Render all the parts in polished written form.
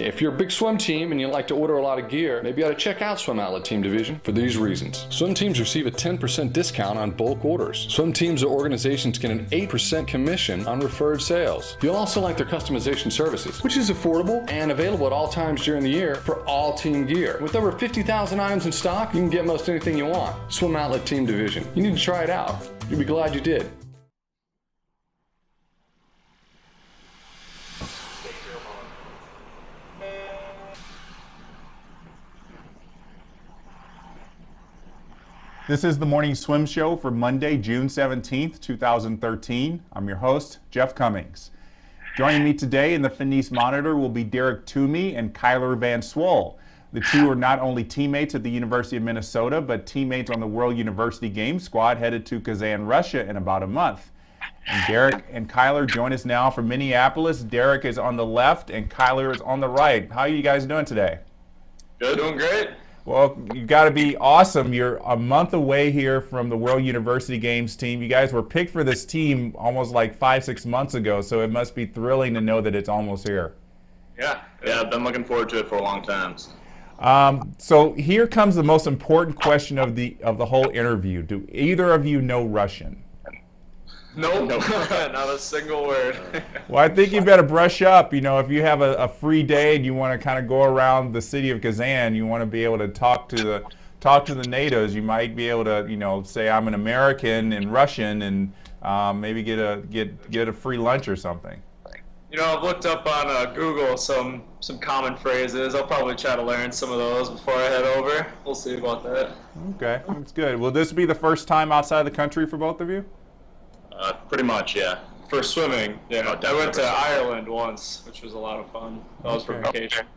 If you're a big swim team and you like to order a lot of gear, maybe you ought to check out Swim Outlet Team Division for these reasons. Swim teams receive a 10% discount on bulk orders. Swim teams or organizations get an 8% commission on referred sales. You'll also like their customization services, which is affordable and available at all times during the year for all team gear. With over 50,000 items in stock, you can get most anything you want. Swim Outlet Team Division. You need to try it out. You'll be glad you did. This is the Morning Swim Show for Monday, June 17th, 2013. I'm your host, Jeff Cummings. Joining me today in the Finis monitor will be Derek Toomey and Kyler Van Swol. The two are not only teammates at the University of Minnesota, but teammates on the World University Games squad headed to Kazan, Russia in about a month. And Derek and Kyler join us now from Minneapolis. Derek is on the left and Kyler is on the right. How are you guys doing today? Good, doing great. Well, you got to be awesome. You're a month away here from the World University Games team. You guys were picked for this team almost like 5-6 months ago, so it must be thrilling to know that it's almost here. Yeah, I've been looking forward to it for a long time. So here comes the most important question of the whole interview. Do either of you know Russian? Nope. Not a single word. Well, I think you better brush up. You know, if you have a free day and you want to kind of go around the city of Kazan, you want to be able to talk to the natives. You might be able to, you know, say I'm an American in Russian and maybe get a free lunch or something. You know, I've looked up on Google some common phrases. I'll probably try to learn some of those before I head over. We'll see about that. Okay, that's good. Will this be the first time outside the country for both of you? Pretty much, yeah. For swimming, yeah. I went to Ireland once, which was a lot of fun. That was for vacation.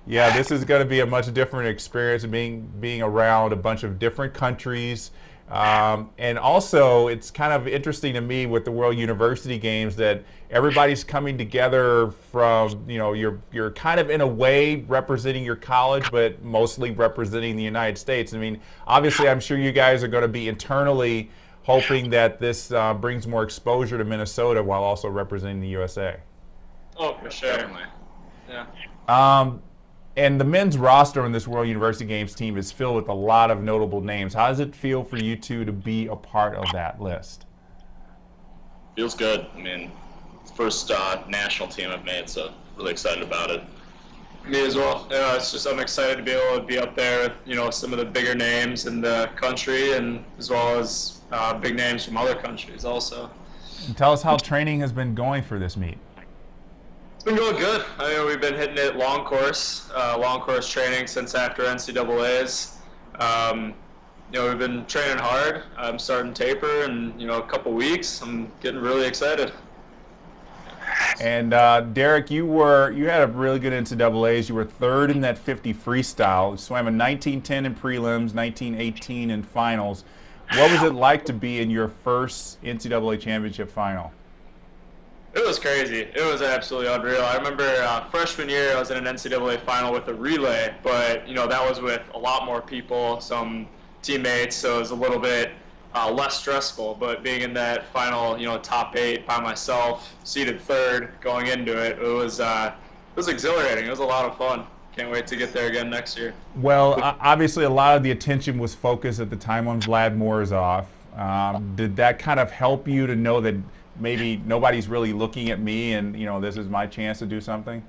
Yeah, this is going to be a much different experience, being around a bunch of different countries. And also, it's kind of interesting to me with the World University Games that everybody's coming together from, you know, you're kind of in a way representing your college, but mostly representing the United States. I mean, obviously, I'm sure you guys are going to be internally hoping that this brings more exposure to Minnesota while also representing the USA. Oh, for sure. Definitely. Yeah. And the men's roster on this World University Games team is filled with a lot of notable names. How does it feel for you two to be a part of that list? Feels good. I mean, first national team I've made, so really excited about it. Me as well. Yeah, it's just I'm excited to be able to be up there with, you know, some of the bigger names in the country, and as well as big names from other countries also. And tell us how training has been going for this meet. It's been going good. I mean, we've been hitting it long course training since after NCAAs. You know, we've been training hard. I'm starting taper in, you know, a couple weeks. I'm getting really excited. And Derek, you had a really good NCAAs. You were third in that 50 freestyle. You swam a 19:10 in prelims, 19:18 in finals. What was it like to be in your first NCAA championship final? It was crazy. It was absolutely unreal. I remember freshman year I was in an NCAA final with a relay, but you know that was with a lot more people, some teammates, so it was a little bit less stressful. But being in that final, you know, top 8 by myself, seated third, going into it, it was exhilarating. It was a lot of fun. Can't wait to get there again next year. Well, obviously a lot of the attention was focused at the time on Vlad Morozov. Did that kind of help you to know that maybe nobody's really looking at me and, you know, this is my chance to do something?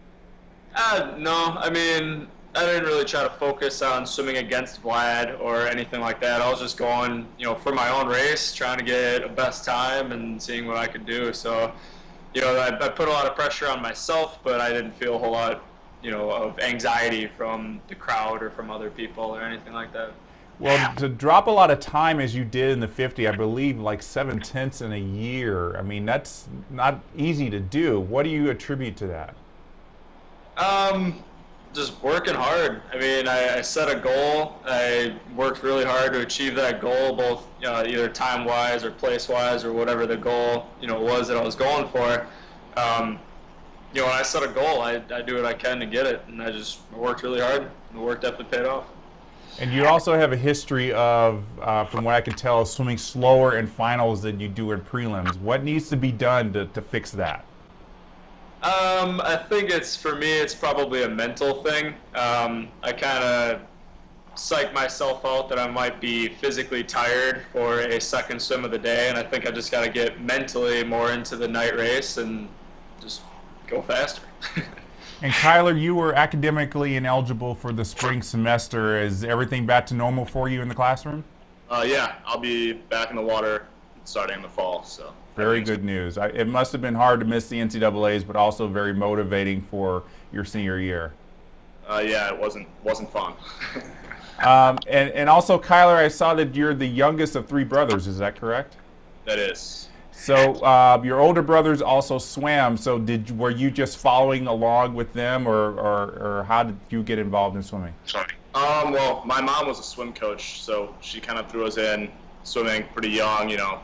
No, I mean, I didn't really try to focus on swimming against Vlad or anything like that. I was just going, you know, for my own race, trying to get a best time and seeing what I could do. So, you know, I put a lot of pressure on myself, but I didn't feel a whole lot, you know, of anxiety from the crowd or from other people or anything like that. Well, to drop a lot of time as you did in the 50, I believe like 7/10 in a year, I mean, that's not easy to do. What do you attribute to that? Just working hard. I mean, I set a goal. I worked really hard to achieve that goal, both either time-wise or place-wise or whatever the goal, you know, was that I was going for. You know, when I set a goal, I do what I can to get it, and I worked really hard, and the work definitely paid off. And you also have a history of, from what I can tell, swimming slower in finals than you do in prelims. What needs to be done to fix that? I think for me, it's probably a mental thing. I kind of psych myself out that I might be physically tired for a second swim of the day, and I think I just got to get mentally more into the night race and just go faster. And Kyler, you were academically ineligible for the spring semester. Is everything back to normal for you in the classroom? Yeah, I'll be back in the water starting in the fall. So very good news. It must have been hard to miss the NCAAs, but also very motivating for your senior year. Yeah, it wasn't fun. And also, Kyler, I saw that you're the youngest of 3 brothers. Is that correct? That is. So your older brothers also swam. So were you just following along with them, or how did you get involved in swimming? Well, my mom was a swim coach, so she kind of threw us in swimming pretty young. You know,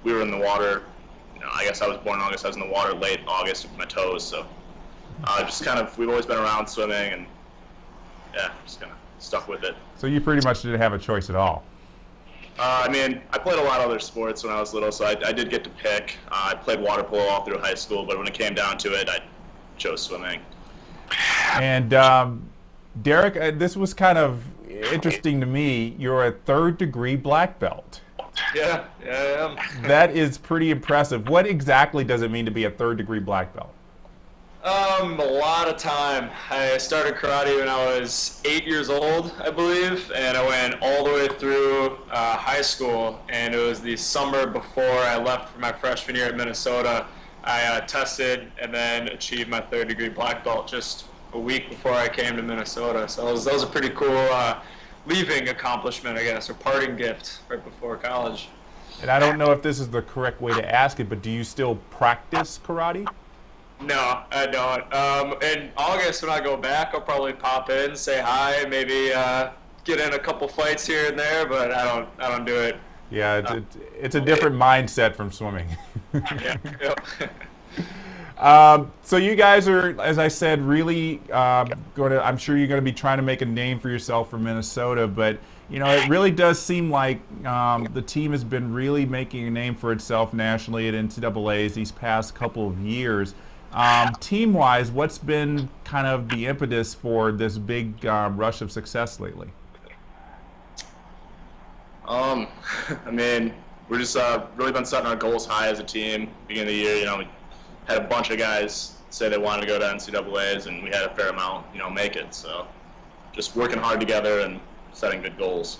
we were in the water. You know, I guess I was born in August. I was in the water late August with my toes. So we've always been around swimming, and yeah, just kind of stuck with it. So you pretty much didn't have a choice at all. I mean, I played a lot of other sports when I was little, so I did get to pick. I played water polo all through high school, but when it came down to it, I chose swimming. And Derek, this was kind of interesting to me. You're a 3rd-degree black belt. Yeah, I am. That is pretty impressive. What exactly does it mean to be a 3rd-degree black belt? A lot of time. I started karate when I was 8 years old, I believe, and I went all the way through high school, and it was the summer before I left for my freshman year at Minnesota. I tested and then achieved my 3rd-degree black belt just a week before I came to Minnesota. So that was a pretty cool leaving accomplishment, I guess, or parting gift right before college. And I don't know if this is the correct way to ask it, but do you still practice karate? No, I don't. In August, when I go back, I'll probably pop in, say hi, maybe get in a couple fights here and there, but I don't do it. Yeah, it's a different mindset from swimming. Yeah. Yep. So you guys are, as I said, really I'm sure you're going to be trying to make a name for yourself for Minnesota, but you know, it really does seem like the team has been really making a name for itself nationally at NCAAs these past couple of years. Team-wise, what's been kind of the impetus for this big rush of success lately? I mean, we're just really been setting our goals high as a team. Beginning of the year, you know, we had a bunch of guys say they wanted to go to NCAAs, and we had a fair amount, you know, make it. So just working hard together and setting good goals.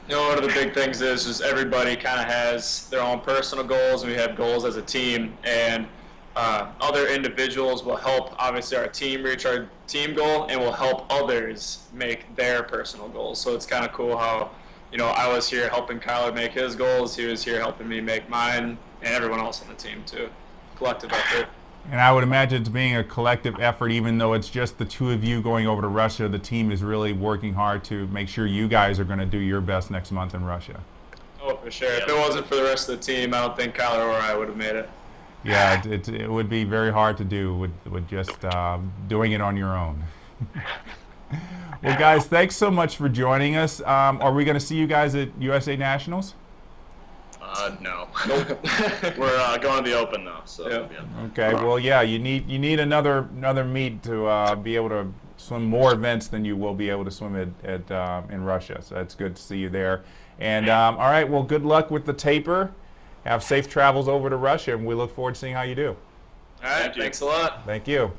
You know, one of the big things is just everybody kind of has their own personal goals, and we have goals as a team, and other individuals will help, obviously, our team reach our team goal, and will help others make their personal goals. So it's kind of cool how, you know, I was here helping Kyler make his goals, he was here helping me make mine, and everyone else on the team too. Collective effort. And I would imagine it's being a collective effort, even though it's just the 2 of you going over to Russia. The team is really working hard to make sure you guys are going to do your best next month in Russia. Oh, for sure. If it wasn't for the rest of the team, I don't think Kyler or I would have made it. Yeah, it would be very hard to do with just doing it on your own. Well, guys, thanks so much for joining us. Are we going to see you guys at USA Nationals? No. Nope. We're going to the Open though. So yeah. Okay. Well, yeah, you need another meet to be able to swim more events than you will be able to swim in Russia. So that's good to see you there. And all right. Well, good luck with the taper. Have safe travels over to Russia, and we look forward to seeing how you do. All right. Thanks a lot. Thank you.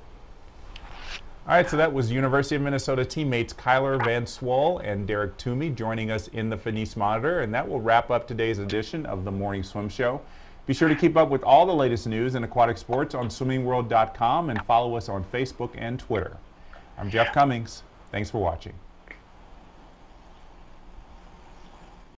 All right, so that was University of Minnesota teammates Kyler Van Swol and Derek Toomey joining us in the Finis Monitor, and that will wrap up today's edition of the Morning Swim Show. Be sure to keep up with all the latest news in aquatic sports on swimmingworld.com and follow us on Facebook and Twitter. I'm Jeff Cummings. Thanks for watching.